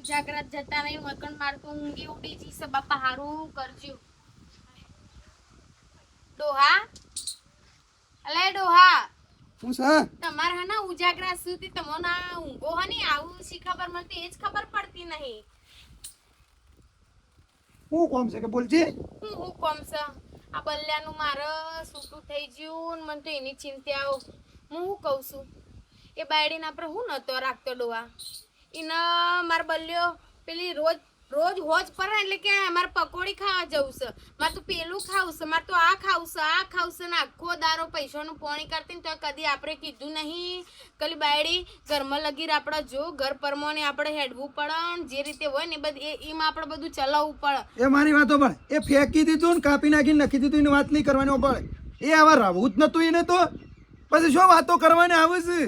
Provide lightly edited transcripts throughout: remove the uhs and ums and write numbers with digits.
ઉજાગરા જતા નહીં વકણ મારતો ઊંઘી ઉડી જી સ બાપા હારું કરજો ડોહા અલે ડોહા શું છે તમાર હના ઉજાગરા સુધી તમોના ઊંઘો હની આવું શી ખબર મને એ જ ખબર પડતી નહીં હું કોમ છે કે બોલજી હું કોમ છે આ બલ્યાનું મારે સૂટું થઈ ગયું ને મને તો એની ચિંતા હું શું કહું છું એ બાયડીને આપણે હું નતો રાખતો ડોહા એને મારે બલ્યો પેલી રોજ રોજ હોજ પર એટલે કે મારે પકોડી ખાવા જવું છે મારે તો પેલું ખાવું છે મારે તો આ ખાવું છે ને આખો દારો પૈસાનું પોણી કરતી ને તો કદી આપણે કીધું નહીં કલી બાયડી ઘરમાં લગીર આપણે જો ઘર પરમાણે આપણે હેડવું પડે જે રીતે હોય ને એમાં આપણે બધું ચલાવવું પડે એ મારી વાતો પણ એ ફેંકી દીધું ને કાપી નાખીને નખી દીધું એની વાત નહીં કરવાની પડે એ આવા રાવું જ નતું એને તો પછી શું વાતો કરવાની આવે છે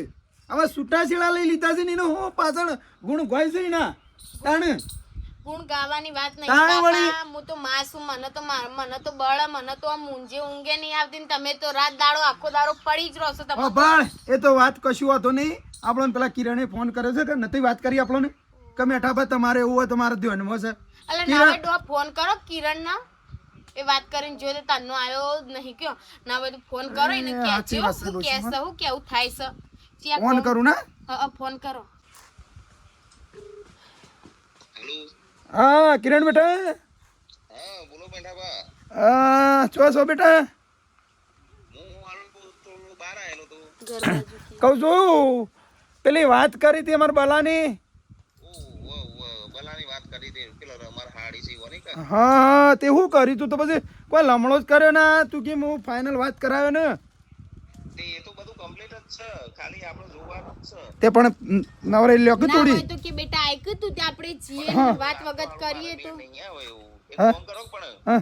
આવા છૂટાછેડા લઈ લીધા છે ને એનો હું પાછળ ગુણ ગોય છે ના તાણે ગુણ ગાવાની વાત નહીં બાપા હું તો માસું મને તો બળ મને તો આ મુંજે ઊંઘે નહીં આવતી ને તમે તો રાત દાડો આખો દાડો પડી જ રહો છો તમે પણ એ તો વાત કશું વાતો નહીં આપણને પેલા કિરણે ફોન કર્યો છે કે નથી વાત કરી આપણને કે મેઠાભાઈ તમારે એવું હોય તમારે ધ્યાનમાં છે એટલે ના ડો ફોન કરો કિરણ ના એ વાત કરીને જો તન્નો આવ્યો નહીં કયો ના બધું ફોન કરો એને કેજો હું કેસે હું કેવું થાય છે ફોન કરું ને હા ફોન કરો હેલો હા કિરણ બેટા હા બોલો બેઠાબા છો બેટા હું હાલ થોડું બહાર આવેલો તો કહું છું પેલી વાત કરી હતી અમારા બલાની બલાની વાત કરી હતી પેલો અમાર હાડી સીવો નહીં કે હા તે શું કર્યું તું તો પછી કોઈ લમણો જ કર્યો ના તું કેમ હું ફાઇનલ વાત કરાવ્યો ને તે એ તો બધું કમ્પ્લીટ જ છે ખાલી આપણે જોવાનું જ છે તે પણ નવરે લ્યો કે ના થોડી હોય તો કે બેટા આયક તું તે આપણે જીએ વાત વગત કરીએ તો નહીં આવે એવું એક હા. ફોન કરો પણ હા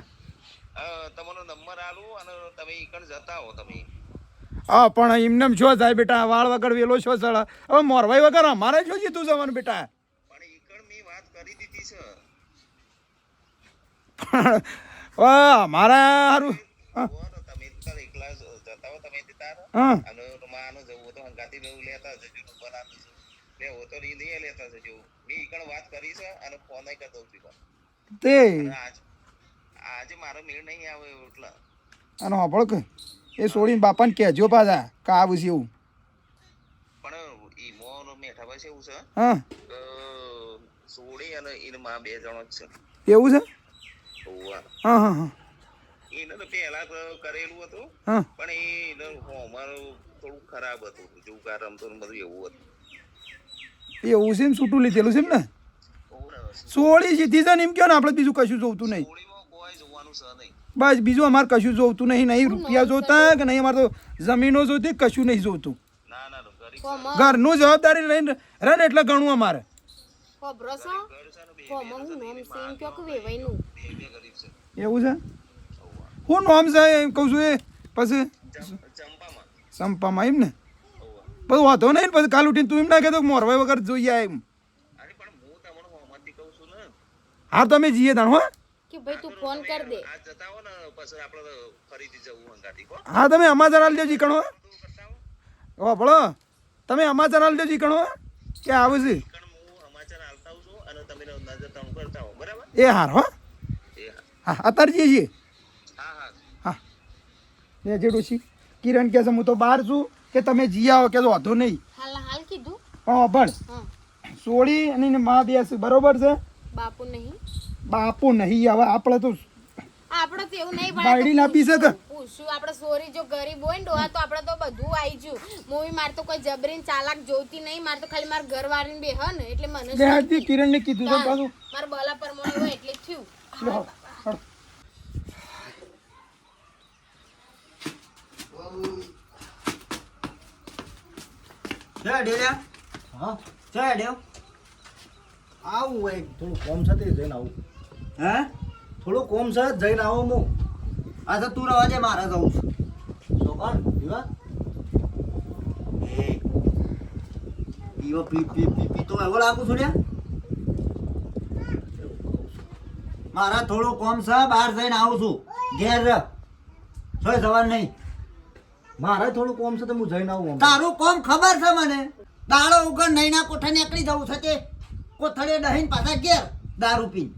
તમારો નંબર આલું અને તમે ઈકણ જતા હો તમે હા પણ એમને શું થાય બેટા વાળ વગર વેલો શું સળા હવે મોરવાઈ વગર અમારે શું જીતું જવાનું બેટા પણ ઈકણ મેં વાત કરી દીધી છે મારા સારું તમે તાર એકલા જતા હો તમે તાર હા અને માનો જવું તો હંગાતી લેવું લેતા જજો નંબર આલું છું લેવો તો લઈ લેતા જજો મેં ઈકણ વાત કરી છે અને ફોન કરી દઉં છું તે આજે મારો મેળ નહીં આવે એટલે આનો સાંભળો કે એ છોડીને બાપાને કહેજો પાછા કે આવું છે એવું પણ ઈમોનો મેઠાભાઈ છે એવું છે હા કે સોડી અને એને માં બે જણો જ છે એવું છે ઓવા હા હા હા એને તો પહેલા તો કરેલું હતું હા પણ એને અમારું થોડું ખરાબ હતું જુગાર રમતો ને બધું એવું હતું એવું છે ને છૂટું લીધેલું છે ને સોળી સીધી છે ને એમ કહો ને આપણે બીજું કશું જોવતું નહીં સોડીમાં કોઈ જોવાનું છે નહીં બસ બીજું અમારે કશું જોવતું નહીં રૂપિયા જોતા કે નહીં અમારે તો જમીનો જોતી કશું નહીં જોતું ના ના ગરીબ ઘરનું જવાબદારી લઈને રહે ને એટલે ઘણું અમારે ખબરો છો ઘર છે ને બે કોમો હું નામ સેમ કયો કે વેવાઈનું બે ગરીબ છે એવું છે હું નામ છે એમ કહું છું એ પછી ચંપામાં સંપામાં એમ ને બધું વાંધો નહીં ને પછી કાલ ઉઠીને તું એમ ના કહેતો મોરવાઈ વગર જોઈએ એમ અરે પણ હું તમને હોમથી કહું છું ને હા તમે જઈએ તાણ હો કે ભાઈ તું ફોન કર દે આ જતા હો ને પછી આપણે ફરીથી જવું હંગાતી કો હા તમે અમાચાર આલ દેજો કણો તું કરતા હો ઓ ભળો તમે અમાચાર આલ દેજો કણો કે આવે છે પણ હું સમાચાર આલતા આવું છું અને તમે નજર તણ કરતા હો બરાબર એ હાર હો એ હા અત્યારે જઈએ છીએ હા હા હા એ જે ડોશી કિરણ કહે છે હું તો બહાર છું કે તમે જી આવો કે વાંધો નહીં હાલ કીધું પણ ભણ હા સોળી અને એની માં બે છે બરોબર છે બાપુ નહીં બાપુ નહીં હવે આપણે તો આપણે તો એવું નહીં બાયડી લાપી છે કે પૂછું આપણે સોરી જો ગરીબ હોય ને ડોહા તો આપણે તો બધું આવી ગયું મૂવી મારે તો કોઈ જબરીન ચાલાક જોતી નહીં મારે તો ખાલી મારા ઘર વાળીને બે હ ને એટલે મને દેહાડથી કિરણને કીધું છે પાછું મારા બલા પરમાણે હોય એટલે થયું લો, હળ. જય ડેરા હા જય દેવ આવું હોય થોડું કોમ છે તે જઈને આવું હે થોડું કોમ છે જઈને આવો હું આ તો તું રવા દે મારે જવું છું તો કોણ દીવા એ દીવો પીતો એવો લાગુ છું ને મારા થોડું કોમ છે બહાર જઈને આવું છું ઘેર સોય જવાનું નહીં મારે થોડું કોમ છે તો હું જઈને આવું તારું કોમ ખબર છે મને દાડો ઉગર નૈના કોઠે નીકળી જવું છે તે કોથળે દહીને પાછા ઘેર દારૂ પીને.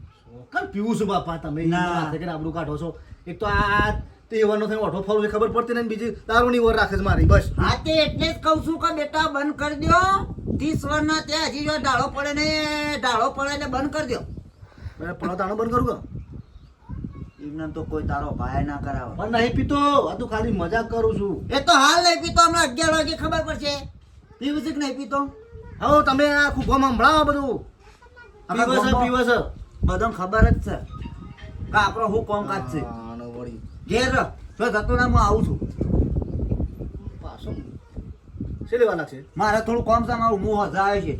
કઈ પીવું છું બાપા તમે ના. હાથે કે આબરૂ કાઢો છો. એક તો આ તેવાનો થઈને ઓઠો ફરું છે ખબર પડતી નહીં, બીજી દારૂની ઓર રાખે છે મારી બસ. હા તે એટલે જ કહું છું કે બેટા બંધ કરી દો. 30 વર્ષના ત્યાં હજી જો ડાળો પડે ને ડાળો પડે એટલે બંધ કરી દો. મેં પણ તાણો બંધ કરું કે એમને તો કોઈ તારો ભાઈ ના કરાવે. પણ નહીં પીતો, આ તો ખાલી મજાક કરું છું. એ તો હાલ નહીં પીતો, હમણાં 11 વાગે ખબર પડશે પીવું છે કે નહીં પીતો. હવે તમે આ ખૂબ સંભળાવો બધું. આખા પીવે છે ગામમાં પીવે છે. બધાને ખબર જ છે કે આપણો શું કામકાજ છે. આનો વળી ઘેર રહ. જો જતો ના હું આવું છું. પાછો શી લેવા લાગશે? મારે થોડું કામ છે, મારું મું હજા આવે છે.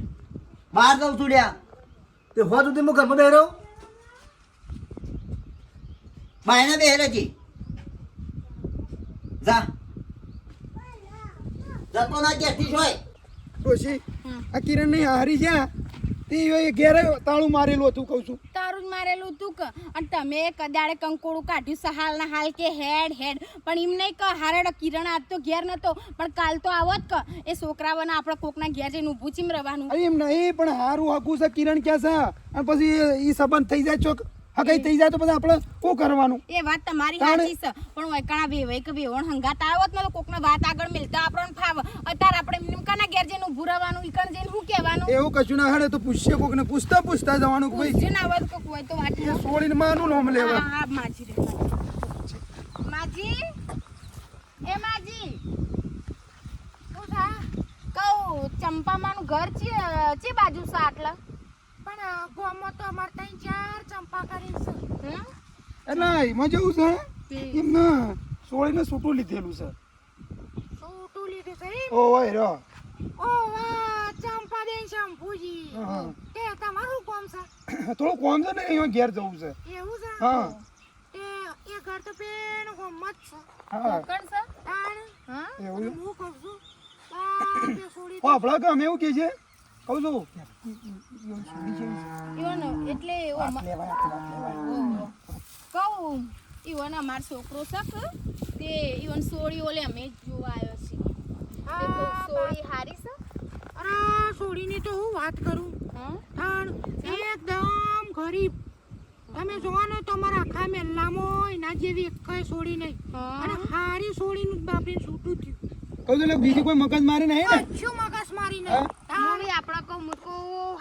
બહાર જઉં છું લ્યા. તે હોવા સુધી હું ઘરમાં બેહી રહું? બાયને બે હેરેજી જા. જતો ના ક્યાંથી જોય. ડોશી આ કિરણ ની હારી છે તે ઘેરે તાળું મારેલું હતું કહું છું. તારું જ મારેલું તું કે અને તમે કદાડે કંકોડું કાઢ્યું સહાલ ના હાલ કે હેડ પણ એમ નહીં કે હારેડ કિરણ આજ તો ઘેર નતો પણ કાલ તો આવત કે એ છોકરાઓને આપણે કોકના ઘેર જઈને ઊભું ચીમ રહેવાનું. અરે એમ નહીં પણ હારું હકું છે કિરણ ક્યાં છે અને પછી એ સંબંધ થઈ જાય ચોક હકઈ થઈ જાય તો પછી આપણે શું કરવાનું? એ વાત તમારી સાચી છે પણ વૈકણા વેવાય કે વેવણ હંગાત આવત ને તો કોકને વાત આગળ મિલતા આપણને ફાવ. અત્યારે આપણે નિમકાના ઘેર જઈને ઊભું રહેવાનું, ઈકણ જઈને શું કહેવાનું? એવું કશું ના હડે તો પૂછશે કોક ને પૂછતા જવાનું કે ભાઈ પૂછ્યું ના આવત કોક હોય તો વાત એ છોડીને માનું નામ લેવા. હા હા માજી રે માજી એ માજી શું થા કહું ચંપામાનું ઘર છે બાજુ છે આટલા પણ ગોમમાં તો અમાર ત્યાં 4 ચંપા કરીને છે. એટલે એમાં જેવું છે એમ ના છોડીને છૂટું લીધેલું છે. છોટું લીધું છે ઓ હોય રો ઓ વાહ ચંપાબેન શંભુજી હા. તે તમારું કોમ છે થોડું કોમ છે ને અહીંયા ઘેર જવું છે. એવું છે હા એ ઘર તો પેન ગોમત છે હા કોકણ છે તાણ હા એવું છે. હું કહું છું બાપે છોડી આપણા ગામ એવું કે છે કહું છું ઈવન એટલે કહું ઈવન અમાર છોકરો છે કે તે ઈવન સોળી ઓલે અમે જોવા આવ્યો છે તે તો સોળી હારી છે. અરે સોડીની તો હું વાત કરું હા એકદમ ગરીબ. તમે જોવા ને તમારા આખા મહેલામાં એના જેવી એક સોડી નહીં. અને હારી સોડીનું બાપરીને છૂટું થયું. કહું છું એટલે બીજી કોઈ મગજ મારી નહીં ને? કચ્છું મગજ મારી નહીં. મોડી આપણા કહું મુકો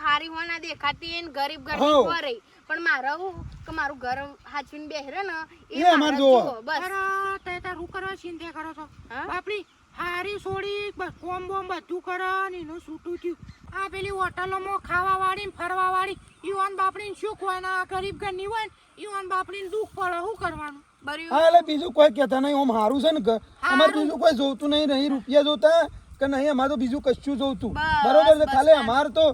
હારી હોના દેખાતી ને ગરીબ હો. ગરીબ હોય પણ મારા હું કે મારું ઘર હાચવીને બેહરે ને એ અમાર મારા જોવો. જુઓ, બસ અરે તે તારું કરવા ચિંતા કરો છો હા? બાપરી હારી સોડી બસ કોમ બોમ બધું કરે ને એનું છૂટું થયું. આ પેલી હોટલોમાં ખાવા વાળી ને ફરવા વાળી યુવાન બાપડીને સુખ હોય ને આ ગરીબ ઘરની હોય ને યુવાન બાપડીને દુઃખ પડે. શું કરવાનું? બર્યું હા એટલે બીજું કોઈ કહેતા નહીં ઓમ હારું છે ને અમારે બીજું કોઈ જોતું નહીં રૂપિયા જોતા કે નહીં અમારે તો બીજું કશું જોતું. બસ, બરોબર છે બસ, ખાલી બસ. અમારે તો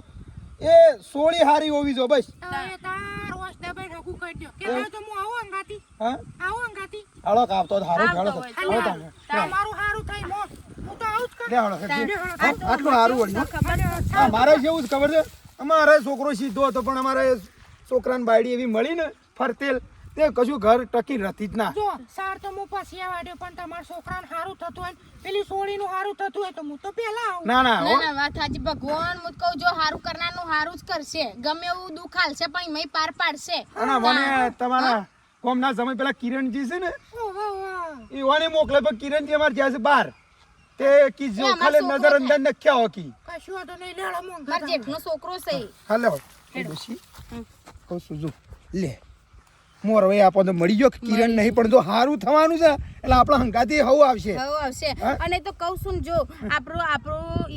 એ સોળી હારી હોવી જો બસ. તારે તાર વસ દબાઈ ઠગું કરી દ્યો. કે હવે તો હું આવું અંગાતી હા આવું અંગાતી હાલો કાપતો હારો આવતો હાલો હોય હાલો તો. તમે તમારું હારું થાય મોત. હું તો આવું જ કરું. લે હાલો આટલું હારું વળ્યું ખબર છે? હા મારે જેવું જ ખબર છે અમારે છોકરો સીધો હતો પણ અમારે છોકરાને બાયડી એવી મળી ને ફરતેલ તે કશું ઘર ટકી રહેતી જ ના. જો સાર તો હું પછી વાડ્યો પણ તમારા છોકરાને હારું થતું હોય ને પેલી સોળીનું હારું થતું હોય તો હું તો પહેલા આવું. ના ના હો. ના ના વાત સાચી ભગવાન હું કહું જો હારું કરનારનું હારું જ કરશે ગમે એવું દુઃખ હાલશે પણ એમાંય પાર પાડશે. અને મને તમારા કોમના સમય પેલા કિરણજી છે ને ઓહો, ઓહો. એ વાને મોકલે પણ કિરણજી અમારે જ્યાં છે બહાર તે કીજો એ અમારો ખાલી છોકરો નજર છે. અંદર નખ્યા હોકી કશું વાંધો નહીં લેડો મોંઘા મારા જેઠનો છોકરો છે ઈ. હાલો ડોશી કહું છું જો લે મોર હવે આપો તો મળી ગયો કિરણ નહીં પણ જો હારું થવાનું છે એટલે આપણા હંગાથી હવ આવશે. હવે આવશે હા? અને તો કહું છું ને જો આપણો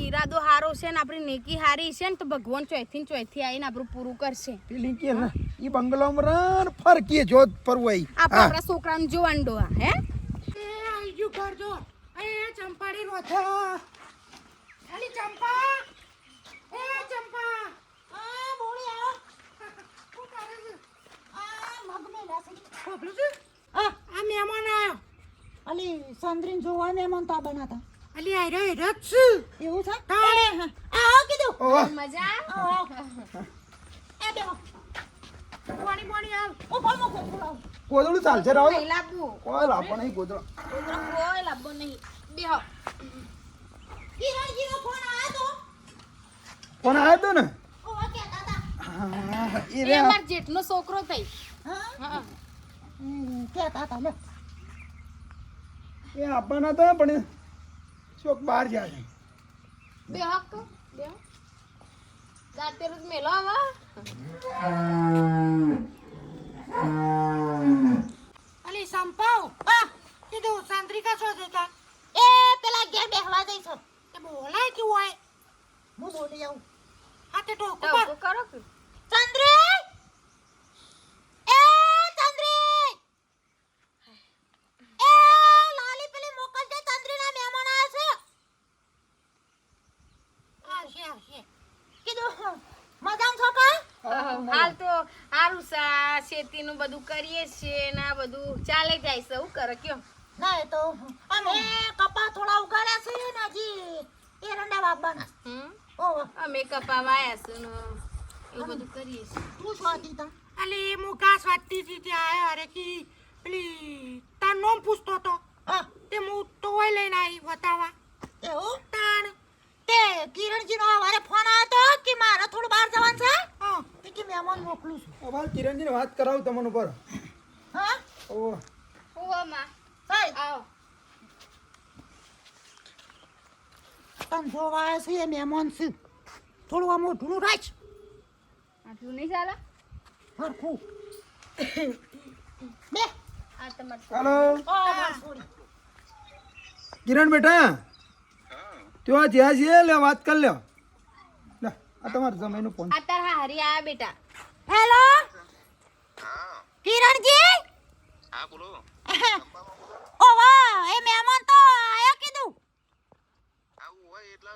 ઈરાદો હારો છે ને આપણી નેકી હારી છે ને તો ભગવાન ચોથી ને ચોથી આવીને આપણું પૂરું કરશે. પેલી કે ને ઈ બંગલામાં રન ફરકીએ જો પરવું આઈ. આપણે હા આપણા છોકરાને જોવાનું ડોહા હે એ આઈ ગયું ઘર જો. એ ચંપાડી રોથો. અલી ચંપા. એ ચંપા. આ બોળી આવ. શું કરે છે? આ મગ મેલા છે. ખોબલું છે? આ મહેમાન આયો. અલી સંદ્રીન જોવા મહેમાન તા બનાતા અલી આઈ રહ્યો રત છે. એવું છે તાણે. આવો કીધું ઓહ મજા એ બેહો પાણી પાણી આવ. ઓ ફોન મૂકો ગોદડું ચાલશે રાવ નહીં લાવવું કોઈ લાભો નહીં ગોદડો કોઈ લાવવો નહીં બેહો કિરણજીનો ફોન આવ્યો તો કોણ આવ્યો તો ને ઓ કહેતા હતા એ એ રે માર જેઠનો છોકરો થઈ હા હા કહેતા હતા લે એ આપવાના હતા પણ ચોક બહાર ગયા છે બે હક બે જાતે રોજ મેલો આવા અલી સંપાવ કીધું ચંદ્રિકા શું જતા એ પેલા ઘેર બેહવા જઈશ તે બોલાય તું હોય હું બોલી આવું હા તે ટોકું તો પર કરો કે ચંદ્રી એ ચંદ્રી એ લાલી પેલી મોકલજે ચંદ્રીના મહેમાન આવ્યા આવશે આવશે કીધું મજામાં છો કા હાલ તો હારું સા ખેતીનું બધું કરીએ છીએ ને આ બધું ચાલે જાય છે શું કરે કયો ના એ તો અમે કપા થોડા ઉગાડ્યા છે ને હજી એરંડા વાવવાના ઓહો અમે કપા વાયા છે ને એવું બધું કરીએ છીએ તું શું હતી તા અલી હું ઘાસ વાટતી હતી ત્યાં આયા અરે કી પેલી તાર નોમ પૂછતો તો હા તે હું તોય લઈને આવી બતાવા એવું તાણ તે કિરણજીનો સવારે ફોન આવ્યો તો કે મારે થોડું બહાર જવાનું છે હા તે કે મહેમાન મોકલું છું અમારે કિરણજીને વાત કરાવું તમને ઉપર હા ઓ હું માં સાઈ આવો તન જોવા આવ્યા છે એ મહેમાન છે થોડું આ મોઢું રાખ આટલું નહીં ચાલે હરખું બે આ તમારે હાલો ઓ માર છોડી કિરણ બેટા ત્યાં જ્યાં છીએ લે વાત કરી લ્યો લે આ તમારો જમાઈનો ફોન આ તાર હારી આયા બેટા હેલો હા કિરણજી હા બોલો ઓ વાહ એ મહેમાન તો આયા કીધું આવું હોય એટલે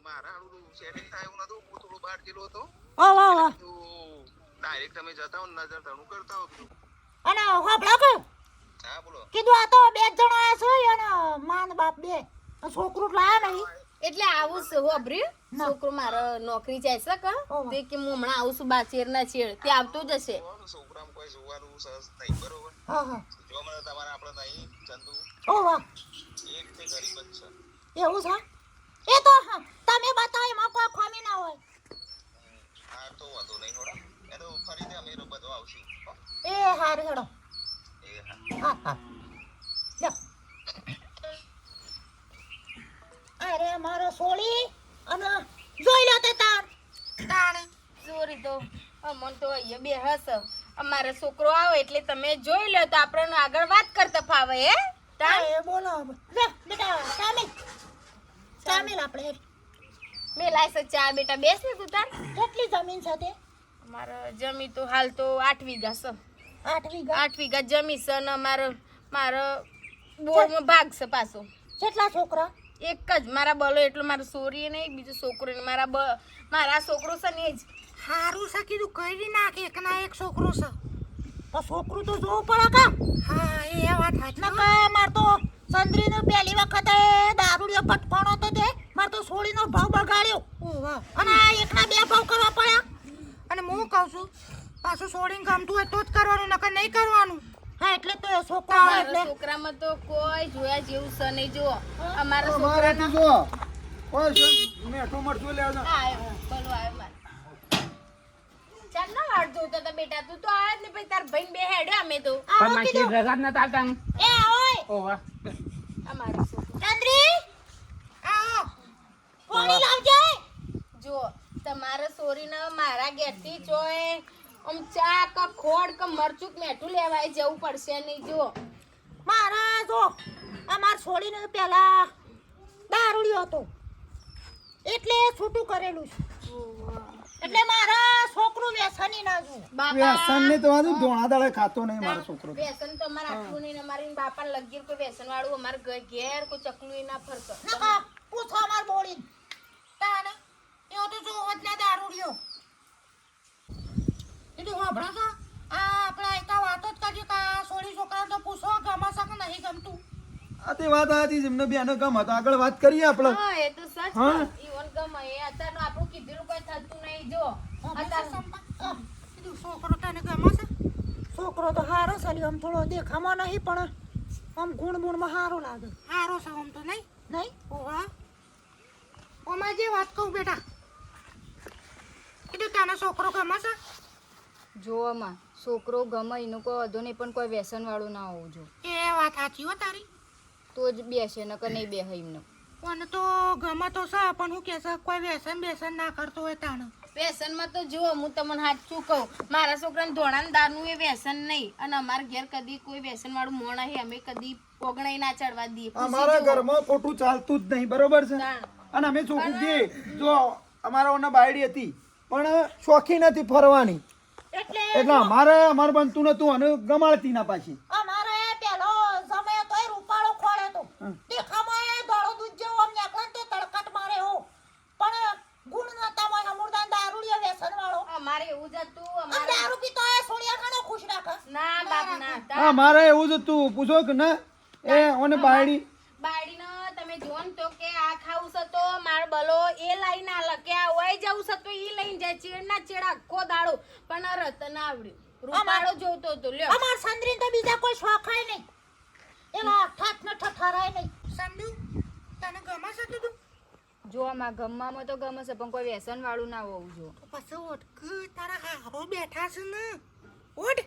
મારા હારું સેટિંગ થાય એવું નતું હું થોડું બહાર ગયેલો હતો ઓ વાહ વાહ તો ડાયરેક્ટ તમે જતા હો ને નજર ધણું કરતા હો બધું અને હોબળો કે હા બોલો કીધું આ તો બે જ જણા આયા છે અને માન બાપ બે છોકરું લાયા નહીં એટલે આવું છે હોભર્યું ના. છોકરો મારો નોકરી જાય છે કે ઓહો. તે કે હું હમણાં આવું છું બાચેર ના છેડ તે આવતો જ હશે છોકરામાં કોઈ જોવાનું સહજ નહીં બરોબર હા હા જો મને તમારે આપણે નહીં ચંદુ ઓ વાહ એક તે ગરીબ જ છે એવું છે એ તો હા, તમે બતાવો એમાં કોઈ ખામી ના હોય હા તો વાંધો નહીં થોડા એ તો ફરીથી અમે બધો આવશું હો? એ હારું હેડો એ હા હા હા લ્યો. અરે મારો સોળી અને જોઈ લો તે તાર તાણ ચોરી તો અમન તો અહીંયા બે હસ અમારો છોકરો આવે એટલે તમે જોઈ લો તો આપણને આગળ વાત કરતા ફાવે હે તાણ એ બોલો લે બેટા સામેલ આપણે મેલાય છે ચા બેટા બેસ ને તું તાર કેટલી જમીન છે તે અમારે જમી તો હાલ તો 8 વીઘા છે 8 વીઘા 8 વીઘા જમી છે ને મારો બોરમાં ભાગ છે પાછો કેટલા છોકરા એક જ મારા બલો એટલો મારો સોરી ને એક બીજો છોકરો ને મારા છોકરો છે ને જ હારું છે કીધું કરી નાખ એક ના એક છોકરો છે તો છોકરું તો જોવું પડે કા હા એ વાત સાચી હો. નકા માર તો ચંદ્રીને પહેલી વખતે દારૂડિયો પટકાણો તો તે માર તો સોળીનો ભાવ બગાડ્યો ઓ વાહ અને આ એકના બે ભાવ કરવા પડ્યા અને હું કહું છું પાછું છોડીને ગમતું હોય તો જ કરવાનું નકર નહીં કરવાનું હા એટલે તો એ છોકરા મારા એટલે છોકરામાં તો કોઈ જોયા જેવું છે નહીં જુઓ અમારા અમારે છોકરાના તું જો કોઈ મેઠું મરચું લેવા આવ્યો બોલો આવ્યો મારે ચાલ ના વાટ જોતો તો બેટા તું તો આવ્યો જ ને પછી તાર ભાઈ બે હેડ્યો અમે તો આવો કીધું એ ઓય અમારું છોકરું ચંદ્રી આવો પાણી લાવજે જો તમારા સોરીને મારા ઘેરથી ચોય આમ ચા કે ખોડ કે મરચું કે મેઠું લેવાય જવું પડશે નહીં જો મારા જો અમાર છોડીને પહેલા દારૂડિયો હતો એટલે છૂટું કરેલું છે એટલે મારા છોકરું વ્યસની ના જો વ્યસન ને તો આનું ધોણા દાડે ખાતો નહીં મારો છોકરો વ્યસન તો અમારે આટલું નહીં ને અમારી બાપા લગીર કોઈ વ્યસન વાળું અમારે ઘેર કોઈ ચકલું ના ફરતો નકા પૂછો અમાર બોળી તાને એવો તો જો જ ના દારૂડિયો કીધું હોભળો છો આ આપણે એકા વાતો જ કરજો કે આ છોડી છોકરા તો પૂછો ગમે છે કે નહીં ગમતું આ તે વાત હતી જેમને બેનો ગમ હતો આગળ વાત કરીએ આપણે હા એ તો સચ હા. ઈવન ગમે એ અત્યારનું આપણું કીધેલું કોઈ થતું નહીં જો અત્યારે કીધું છોકરો તને ગમે છે છોકરો તો હારો છે આમ થોડો દેખામાં નહીં પણ આમ ગુણ ગુણમાં હારો લાગે હારો છે આમ તો નહીં નહીં ઓવા ઓમાં જે વાત કહું બેટા કીધું તને છોકરો ગમે છે જોવામાં છોકરો ગમે એનું કોઈ વધુ નહીં પણ કોઈ વ્યસન વાળું ના હોવું જો એ વાત સાચી હો તારી. તો જ બેસે ન કે નહીં બેસે એમને. મને તો ગમે તો છે પણ હું કે છે કોઈ વ્યસન બેસન ના કરતો હોય તાણે. વ્યસનમાં તો જો હું તમને સાચું કહું, મારા છોકરાને ધોળાને દારૂનું એ વ્યસન નહીં, અને અમારા ઘેર કદી કોઈ વ્યસન વાળું મોણ નહીં, અમે કદી પોગણાઈ ના ચડવા દઈએ. પૂછી અમારા જુઓ. ઘરમાં ખોટું ચાલતું જ નહીં, બરોબર છે. તાણ. અને અમે ચોખ્ખું કહીએ, જો અમારા ઓના બાયડી હતી પણ શોખી નથી ફરવાની, એટલે અમારે બનતું નતું અને ગમાડતી ના પાછી. અમારે પેલો સમય તોય રૂપાળો ખોળે તો દેખામાં એ દોડો દૂધ જેવો આમ નીકળે ને તો તડકટ મારે હો, પણ ગુણ નતા હોય અમૃતાન દારૂડિયો વ્યસન વાળો. અમારે એવું જ હતું. અને અમારે દારૂ પીતો એ સોળિયા ખાનો ખુશ રાખે. ના બાપ ના. તાણ. હા મારે એવું જ હતું, પૂછો કે ના એ ઓને બાયડી બાયડીનો તમે જો ને તો કે આ ખાવું છે તો માર બલો એ લઈને આલે, કે આ ઓય જવું છે તો ઈ લઈને જાય. ચેડ ના ચેડ આખો દાડો, પણ આ રત ના આવડ્યું. રૂપાળો જોતો તો લ્યો. અમાર સંદ્રીન તો બીજા કોઈ શોખાય નહીં, એલા ઠાઠ ને ઠઠારાય નહીં. સંધુ તને ગમે છે તું? જોવામાં ગમવામાં તો ગમે છે પણ કોઈ વ્યસન વાળું ના હોવું જો. તો પછી ઓઢક તારા હારો બેઠા છે ને, ઓઢ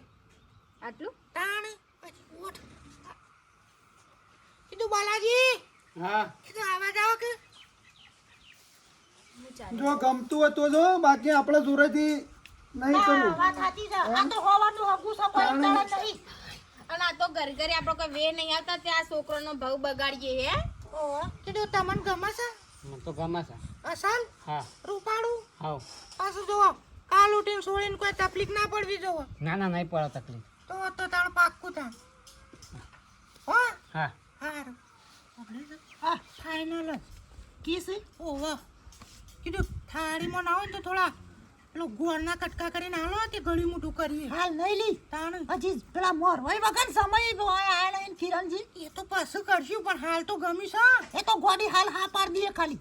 આટલું તાણ પછી ઓઢ. કીધું બાલાજી, હા કીધું આવાજ આવો કે જો ગમતું હતું જો, બાકી આપણે જોરેથી નહીં હા, કરવું. વાત સાચી છે. આ તો હોવાનું હગું છે કોઈ દાડા નહીં. અને આ તો ઘર ઘરે આપણો કોઈ વે નહીં આવતા, ત્યાં છોકરાનો ભાવ બગાડીએ હે. ઓહો. કીધું તમને ગમે છે? મને તો ગમે છે. અસલ હા રૂપાળું હાવ. પાછું જોવો કાલ ઉઠીને છોડીને કોઈ તકલીફ ના પડવી જોવો. ના ના નહીં પડે તકલીફ. તો તાણ પાક્કું તાણ હો. હા હારું હા ફાઇનલ કિસ ઓહો. કીધું થાળીમાં ના હોય ને તો થોડા પેલો ગોળના કટકા કરીને હાલો કે ઘણી મોટું કરીએ. હાલ નહીં લી તાણ હજી પેલા મોર હોય વગર સમય હોય આયા નહીં ફિરનજી. એ તો પાછું કરશું પણ હાલ તો ગમી છે. એ તો ગોડી હાલ હા પાર દઈએ ખાલી.